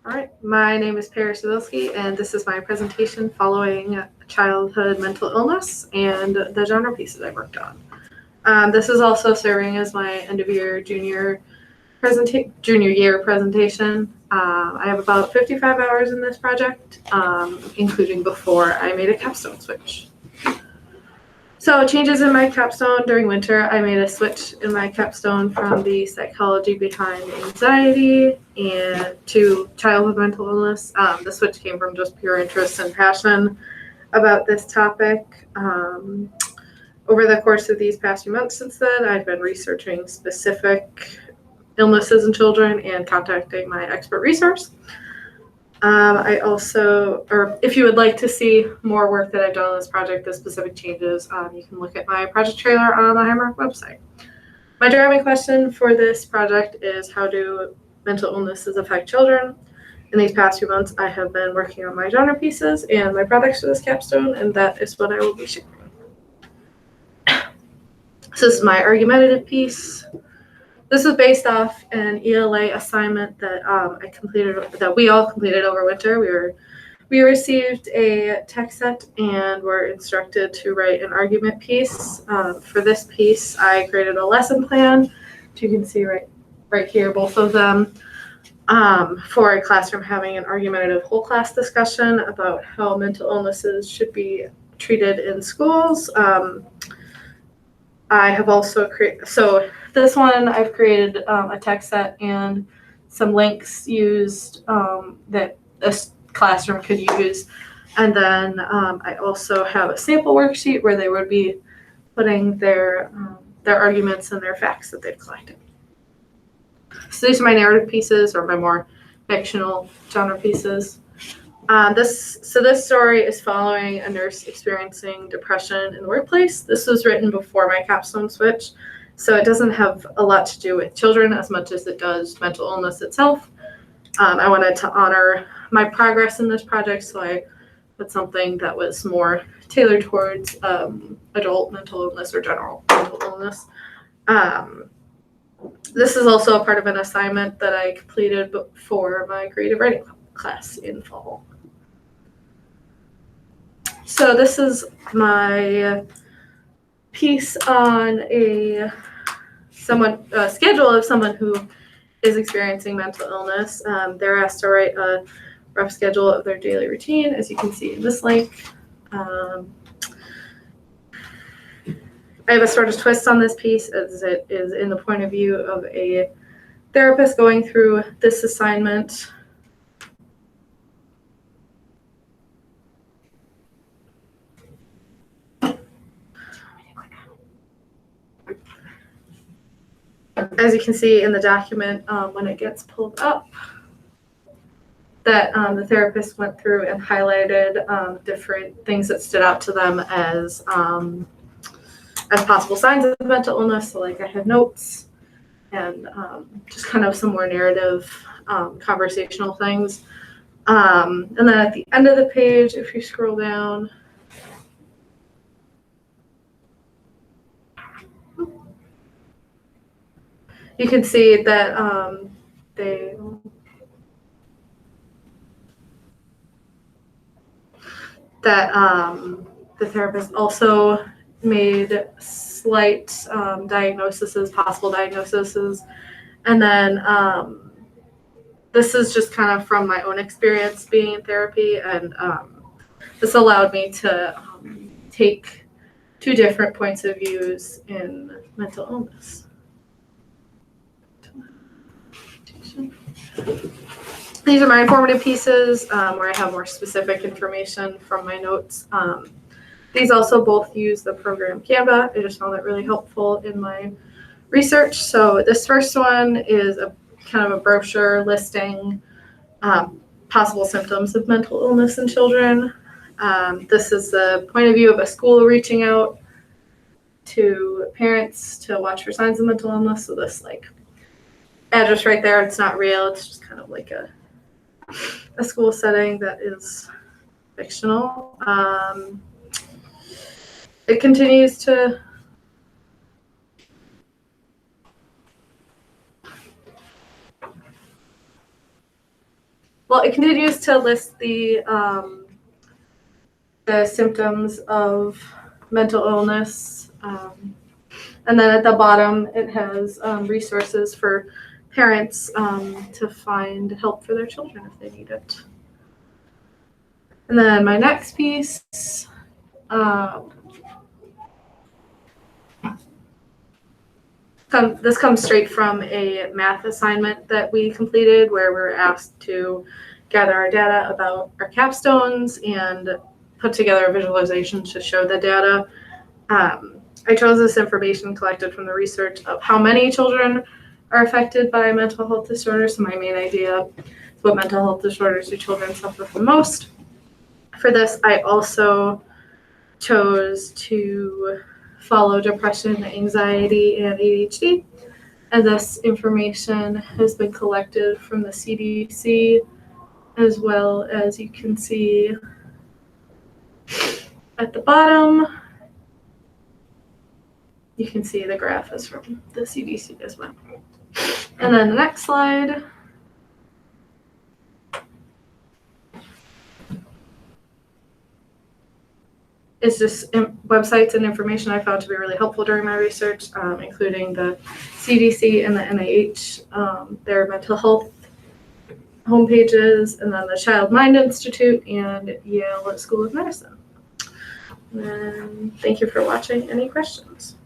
All right, my name is Paris Zabilski, and this is my presentation following childhood mental illness and the genre pieces I worked on. This is also serving as my end of year junior year presentation. I have about 55 hours in this project, including before I made a capstone switch. So changes in my capstone during winter, I made a switch in my capstone from the psychology behind anxiety and to childhood mental illness. The switch came from just pure interest and passion about this topic. Over the course of these past few months since then, I've been researching specific illnesses in children and contacting my expert resource. I also, or if you would like to see more work that I've done on this project, the specific changes, you can look at my project trailer on the Marq website. My driving question for this project is, how do mental illnesses affect children? In these past few months, I have been working on my genre pieces and my products for this capstone, and that is what I will be sharing. So this is my argumentative piece. This was based off an ELA assignment that we all completed over winter. We received a text set and were instructed to write an argument piece. For this piece, I created a lesson plan, which you can see right here, both of them, for a classroom having an argumentative whole class discussion about how mental illnesses should be treated in schools. I have also so this one I've created a text set and some links used that a classroom could use. And then I also have a sample worksheet where they would be putting their arguments and their facts that they've collected. So these are my narrative pieces, or my more fictional genre pieces. This story is following a nurse experiencing depression in the workplace. This was written before my capstone switch, so it doesn't have a lot to do with children as much as it does mental illness itself. I wanted to honor my progress in this project, so I put something that was more tailored towards adult mental illness or general mental illness. This is also a part of an assignment that I completed for my creative writing class in fall. So this is my piece on a schedule of someone who is experiencing mental illness. They're asked to write a rough schedule of their daily routine, as you can see in this link. I have a sort of twist on this piece, as it is in the point of view of a therapist going through this assignment. As you can see in the document, when it gets pulled up, that the therapist went through and highlighted different things that stood out to them as possible signs of mental illness. So like I have notes and just kind of some more narrative conversational things. And then at the end of the page, if you scroll down, you can see that the therapist also made slight possible diagnoses, and then this is just kind of from my own experience being in therapy, and this allowed me to take two different points of views in mental illness. These are my informative pieces where I have more specific information from my notes. These also both use the program Canva. I just found that really helpful in my research. So this first one is a kind of a brochure listing possible symptoms of mental illness in children. This is the point of view of a school reaching out to parents to watch for signs of mental illness. So this address right there, it's not real. It's just kind of like a school setting that is fictional. It continues to well, it continues to list the symptoms of mental illness. And then at the bottom, it has resources for parents to find help for their children if they need it. And then my next piece, this comes straight from a math assignment that we completed where we were asked to gather our data about our capstones and put together a visualization to show the data. I chose this information collected from the research of how many children are affected by mental health disorders. So my main idea is what mental health disorders do children suffer from most. For this, I also chose to follow depression, anxiety, and ADHD. And this information has been collected from the CDC, as well as you can see at the bottom. You can see the graph is from the CDC as well. And then the next slide is just websites and information I found to be really helpful during my research, including the CDC and the NIH, their mental health homepages, and then the Child Mind Institute and Yale School of Medicine. And thank you for watching. Any questions?